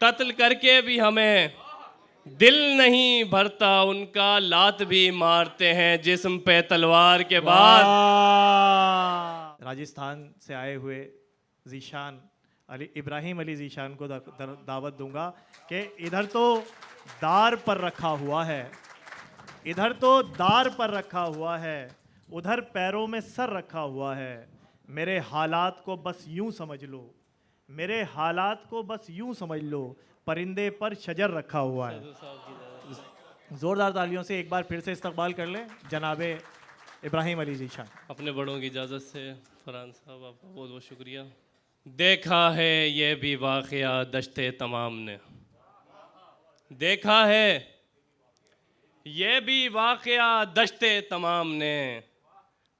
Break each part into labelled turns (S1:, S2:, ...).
S1: कत्ल करके भी हमें दिल नहीं भरता उनका, लात भी मारते हैं जिस्म पे तलवार के बाद।
S2: राजस्थान से आए हुए जीशान अली, इब्राहिम अली जीशान को दावत दूंगा कि इधर तो दार पर रखा हुआ है, इधर तो दार पर रखा हुआ है, उधर पैरों में सर रखा हुआ है। मेरे हालात को बस यूं समझ लो, मेरे हालात को बस यूं समझ लो, परिंदे पर शजर रखा हुआ है। जोरदार तालियों से एक बार फिर से इस्तकबाल कर लें जनाबे इब्राहिम अली जीशान।
S1: अपने बड़ों की इजाज़त से फरहान साहब, आपका बहुत बहुत शुक्रिया। देखा है ये भी वाक़या दश्ते तमाम ने, देखा है ये भी वाक़या दश्ते तमाम ने,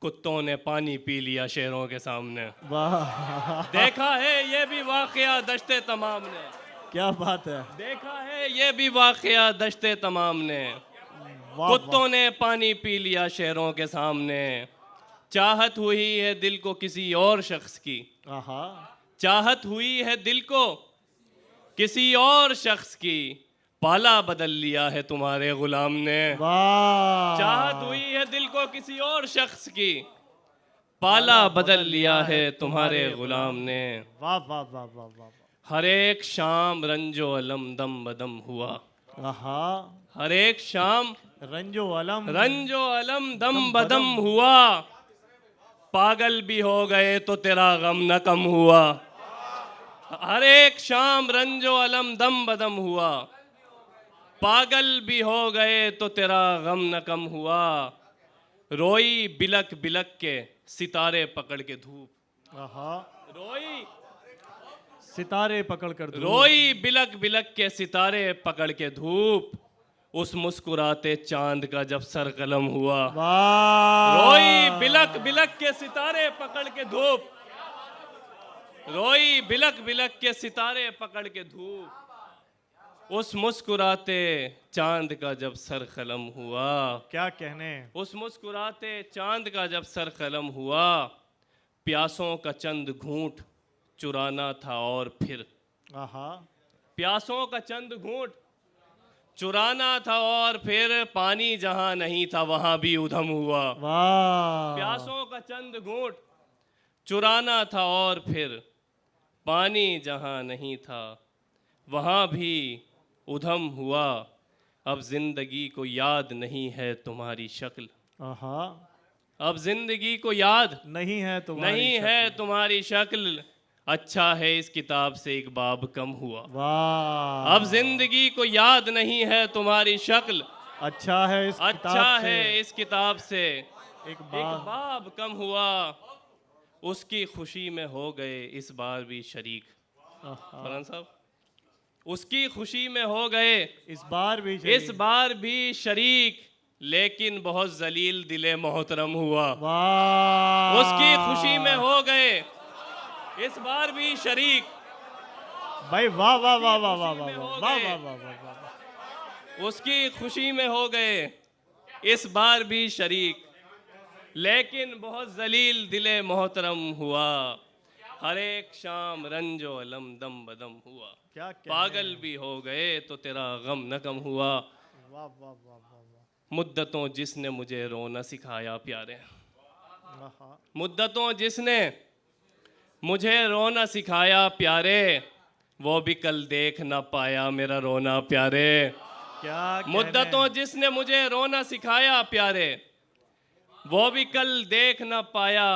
S1: कुत्तों ने पानी पी लिया शेरों के सामने।
S2: वाह,
S1: देखा है ये भी वाक़या दश्ते तमाम ने,
S2: क्या बात है।
S1: देखा है ये भी वाक़या दश्ते तमाम ने,
S2: वाह,
S1: कुत्तों ने पानी पी लिया शेरों के सामने। चाहत हुई है दिल को किसी और शख्स की,
S2: आहा,
S1: चाहत हुई है दिल को किसी और शख्स की, पाला बदल लिया है तुम्हारे गुलाम ने।
S2: वाह,
S1: चाहत हुई है दिल को किसी और शख्स की, पाला बदल लिया है तुम्हारे गुलाम ने।
S2: वाह वाह वाह वाह वाह।
S1: हर एक शाम रंजो अलम दम बदम हुआ,
S2: आहा,
S1: हर एक शाम
S2: रंजो अलम
S1: रंजो अलम दम बदम हुआ, पागल भी हो गए तो तेरा गम न कम हुआ। हर एक शाम रंजो अलम दम बदम हुआ, पागल भी हो गए तो तेरा गम न कम हुआ। रोई बिलक बिलक के सितारे पकड़ के धूप,
S2: आहा,
S1: रोई
S2: सितारे पकड़ कर धूप।
S1: रोई बिलक बिलक के सितारे पकड़ के धूप, उस मुस्कुराते चांद का जब सर कलम हुआ।
S2: वाह,
S1: रोई बिलक बिलक के सितारे पकड़ के धूप, रोई बिलक बिलक के सितारे पकड़ के धूप, उस मुस्कुराते चांद का जब सर कलम हुआ।
S2: क्या कहने।
S1: उस मुस्कुराते चांद का जब सर कलम हुआ, प्यासों का चंद घूंट चुराना था और फिर,
S2: आहा,
S1: प्यासों का चंद घूंट चुराना था और फिर, पानी जहां नहीं था वहां भी उधम हुआ।
S2: वाह,
S1: प्यासों का चंद घूंट चुराना था और फिर, पानी जहां नहीं था वहां भी उधम हुआ। अब जिंदगी को याद नहीं है तुम्हारी शक्ल,
S2: आहा,
S1: अब जिंदगी को याद
S2: नहीं है तुम्हारी
S1: नहीं
S2: शक्ल।
S1: है तुम्हारी शक्ल, अच्छा है इस किताब से एक बाब कम हुआ।
S2: वाह,
S1: अब जिंदगी को याद नहीं है तुम्हारी शक्ल,
S2: अच्छा है इस
S1: अच्छा
S2: किताब से
S1: है इस किताब से
S2: एक
S1: एक बाब कम हुआ। उसकी खुशी में हो गए इस बार भी शरीक,
S2: आहा,
S1: फरहान साहब, उसकी खुशी में हो गए
S2: इस बार भी
S1: इस बार भी शरीक, लेकिन बहुत जलील दिले मोहतरम हुआ।
S2: वाह,
S1: उसकी खुशी में हो गए इस बार भी शरीक,
S2: भाई वाह वाह वाह वाह वाह वाह
S1: में हो
S2: वाह
S1: गए।
S2: वाह वाह वाह वाह।
S1: उसकी खुशी में हो गए इस बार भी शरीक, लेकिन बहुत जलील दिले मोहतरम हुआ। हर एक शाम रंजो अलम दम बदम हुआ,
S2: क्या कहने।
S1: पागल भी हो गए तो तेरा गम न कम हुआ।
S2: वाह वाह वाह वाह वाह।
S1: मुद्दतों जिसने मुझे रोना सिखाया प्यारे,
S2: आहा,
S1: मुद्दतों जिसने मुझे रोना सिखाया प्यारे, वो भी कल देख ना पाया मेरा रोना प्यारे।
S2: क्या कहने।
S1: मुद्दतों जिसने मुझे रोना सिखाया प्यारे, वो भी कल देख ना पाया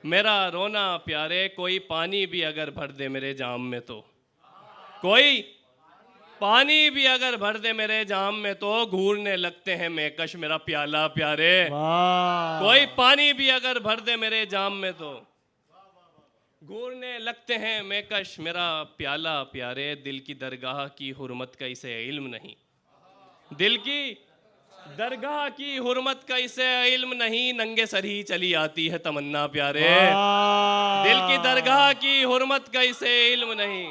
S1: मेरा रोना प्यारे। कोई पानी भी अगर भर दे मेरे जाम में तो, कोई पानी भी अगर भर दे मेरे जाम में तो, घूरने लगते हैं मेकश मेरा प्याला प्यारे।
S2: वाह,
S1: कोई पानी भी अगर भर दे मेरे जाम में तो, घूरने लगते हैं मेकश मेरा प्याला प्यारे। दिल की दरगाह की हुर्मत का इसे इल्म नहीं, दिल की दरगाह की हुर्मत का इसे इल्म नहीं, नंगे सर ही चली आती है तमन्ना प्यारे।
S2: वाह।
S1: दिल की दरगाह की हुर्मत का इसे इल्म नहीं,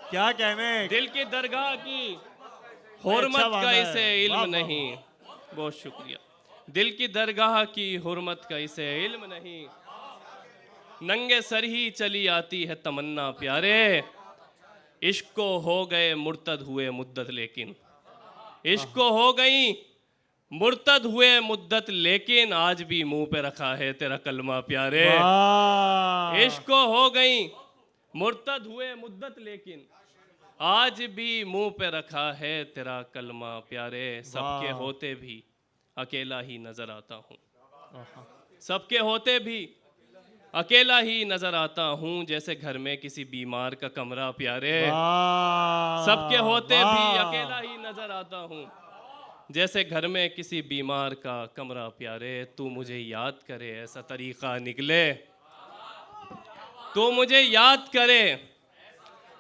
S2: क्या कहने।
S1: दिल की दरगाह की
S2: अच्छा
S1: हुर्मत का
S2: बांधा है।
S1: इसे
S2: वाह,
S1: इल्म
S2: वाह,
S1: नहीं। बहुत शुक्रिया। दिल की दरगाह की हुर्मत का इसे इल्म नहीं, नंगे सर ही चली आती है तमन्ना प्यारे। इश्क को हो गए मुर्तद हुए मुद्दत लेकिन, इश्क को हो गई मुर्तद हुए मुद्दत लेकिन आज भी मुंह पे रखा है तेरा कलमा प्यारे।
S2: वाह
S1: इश्क को हो गई मुर्तद हुए मुद्दत लेकिन आज भी मुंह पे रखा है तेरा कलमा प्यारे। सबके
S2: वाह।
S1: होते भी अकेला ही नजर आता हूँ, सबके होते भी अकेला ही नजर आता हूँ, जैसे घर में किसी बीमार का कमरा प्यारे।
S2: वाह
S1: सबके होते भी
S2: वाह।
S1: अकेला ही नजर आता हूँ, जैसे घर में किसी बीमार का कमरा प्यारे। तू मुझे याद करे ऐसा तरीका निकले, तू मुझे याद करे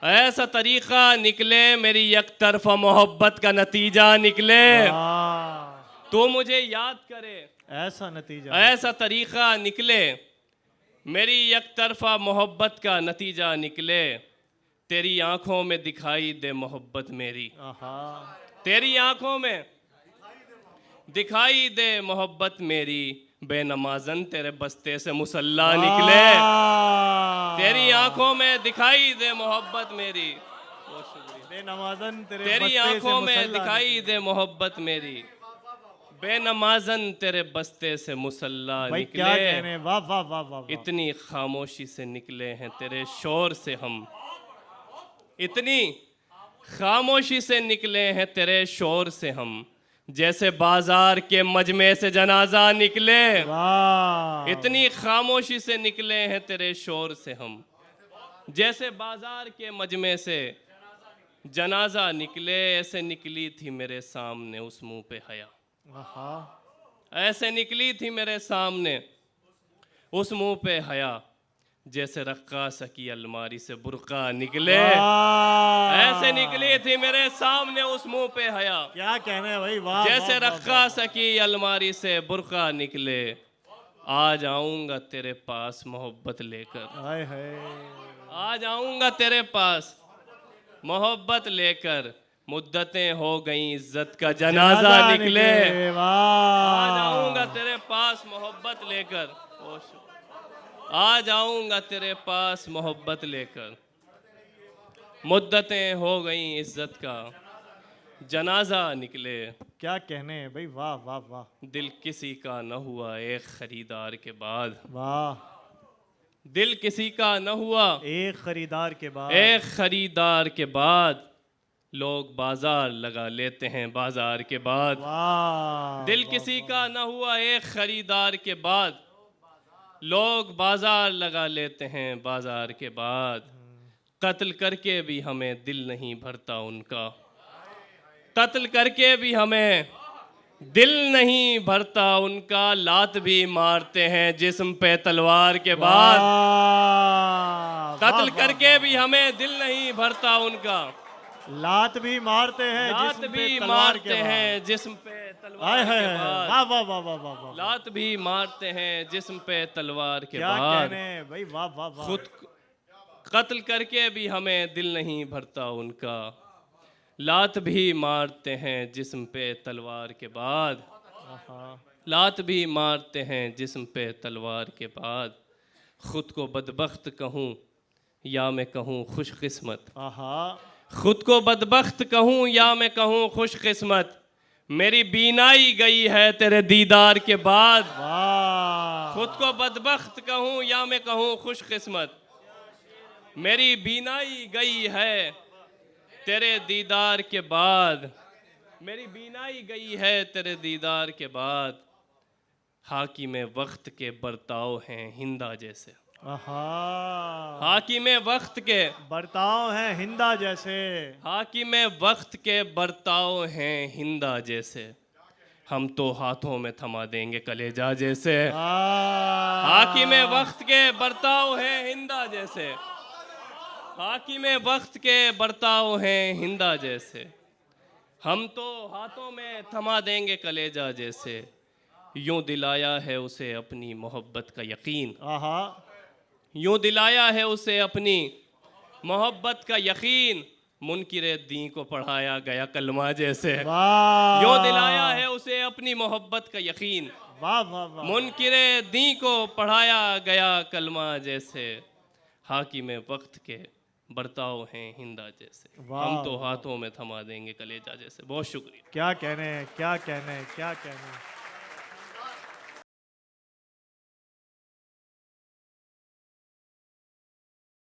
S1: ऐसा तरीका निकले, मेरी एक तरफा मोहब्बत का नतीजा निकले।
S2: वाह।
S1: तू मुझे याद करे
S2: ऐसा नतीजा
S1: ऐसा तरीका निकले, मेरी एक तरफा मोहब्बत का नतीजा निकले। तेरी आंखों में दिखाई दे मोहब्बत मेरी,
S2: आहा।
S1: तेरी आंखों में दिखाई दे मोहब्बत मेरी। बेनमाजन तेरे बस्ते से मुसल्ला निकले,
S2: वाह।
S1: तेरी आंखों में दिखाई दे मोहब्बत मेरी। बहुत शुक्रिया।
S2: बेनमाजन तेरे
S1: तेरी
S2: बस्ते से
S1: आंखों में
S2: मुसल्ला
S1: दिखाई दे मोहब्बत मेरी, बेनमाजन तेरे बस्ते से मुसल्ला
S2: भाई क्या
S1: निकले।
S2: कहने, वाह वाह वाह वाह वाह।
S1: इतनी खामोशी से निकले हैं तेरे शोर से हम, इतनी खामोशी से निकले हैं तेरे शोर से हम, जैसे बाजार के मजमे से जनाजा निकले।
S2: वाह।
S1: इतनी खामोशी से निकले हैं तेरे शोर से हम, जैसे बाजार के मजमे से जनाजा निकले। ऐसे निकली थी मेरे सामने उस मुंह पे हया,
S2: आहा।
S1: ऐसे निकली थी मेरे सामने उस मुंह पे हया, जैसे रक्कास की अलमारी से बुर्का निकले।
S2: वाह।
S1: ऐसे निकली थी मेरे सामने उस मुंह पे हया,
S2: क्या कहने भाई, वाह
S1: जैसे
S2: वाह, वाह,
S1: रक्कास की अलमारी से बुर्का निकले। आ जाऊंगा तेरे पास मोहब्बत लेकर,
S2: हाय हाय।
S1: आ जाऊंगा तेरे पास मोहब्बत लेकर। मुद्दतें हो गई इज्जत का जनाजा निकले,
S2: वाह।
S1: आ जाऊंगा तेरे पास मोहब्बत लेकर। आ जाऊंगा तेरे पास मोहब्बत लेकर। मुद्दतें हो गई इज्जत का जनाजा निकले।
S2: क्या कहने भाई, वाह वाह वाह।
S1: दिल किसी का न हुआ एक खरीदार के बाद,
S2: वाह।
S1: दिल किसी का न हुआ
S2: एक खरीदार के बाद,
S1: एक खरीदार के बाद, लोग बाजार लगा लेते हैं बाजार के बाद।
S2: वाह।
S1: दिल किसी का न हुआ एक खरीदार के बाद, लोग बाजार लगा लेते हैं बाजार के बाद। कत्ल करके भी हमें दिल नहीं भरता उनका, कत्ल करके भी हमें दिल नहीं भरता उनका। लात भी मारते हैं जिस्म पे तलवार के बाद,
S2: वाह।
S1: कत्ल
S2: वाह,
S1: करके
S2: वाह,
S1: भी हमें दिल नहीं भरता उनका।
S2: लात भी मारते हैं
S1: लात
S2: जिस्म
S1: भी
S2: पे तलवार के
S1: मारते
S2: बाद।
S1: हैं जिस्म पे
S2: हाय
S1: तलवार
S2: हाय
S1: के
S2: हाय।
S1: बाद।
S2: वाह वाह वाह वाह वाह वाह।
S1: लात भी मारते हैं जिस्म पे तलवार के
S2: क्या
S1: बाद।
S2: कहने भाई, वाह वाह वाह।
S1: खुद कत्ल करके भी हमें दिल नहीं भरता उनका। लात भी मारते हैं जिस्म पे तलवार के बाद,
S2: आहा।
S1: लात भी मारते हैं जिस्म पे तलवार के बाद। खुद को बदबख्त कहूँ या मैं कहूँ खुशकिस्मत,
S2: आहा।
S1: खुद को बदबख्त कहूँ या मैं कहूँ खुशकिस्मत। मेरी बीनाई गई है तेरे दीदार के बाद।
S2: वाह।
S1: खुद को बदबख्त कहूँ या मैं कहूँ खुशकिस्मत। मेरी बीनाई गई है तेरे दीदार के बाद, मेरी बीनाई गई है तेरे दीदार के बाद। हाकिम वक्त के बर्ताव हैं हिंदा जैसे,
S2: आहा।
S1: हाकिम वक्त के
S2: बर्ताव है हिंदा जैसे,
S1: हाकिम वक्त के बर्ताव हैं हिंदा जैसे। हम तो हाथों में थमा देंगे कलेजा जैसे। हाकिम वक्त के बर्ताव हैं हिंदा जैसे, हाकिम वक्त के बर्ताव हैं हिंदा जैसे। हम तो हाथों में थमा देंगे कलेजा जैसे। यूं दिलाया है उसे अपनी मोहब्बत का यकीन,
S2: आहा।
S1: यूं दिलाया है उसे अपनी मोहब्बत का यकीन। मुनकिरे दी को पढ़ाया गया कलमा जैसे।
S2: वाह।
S1: यूं दिलाया है उसे अपनी मोहब्बत का यकीन।
S2: वाह वाह वाह।
S1: मुनकिरे दी को पढ़ाया गया कलमा जैसे। हाकिम वक्त के बर्ताव हैं हिंदा जैसे,
S2: वाह,
S1: हम तो हाथों में थमा देंगे कलेजा जैसे। बहुत शुक्रिया।
S2: क्या कहने हैं, क्या कहने हैं, क्या कहने हैं।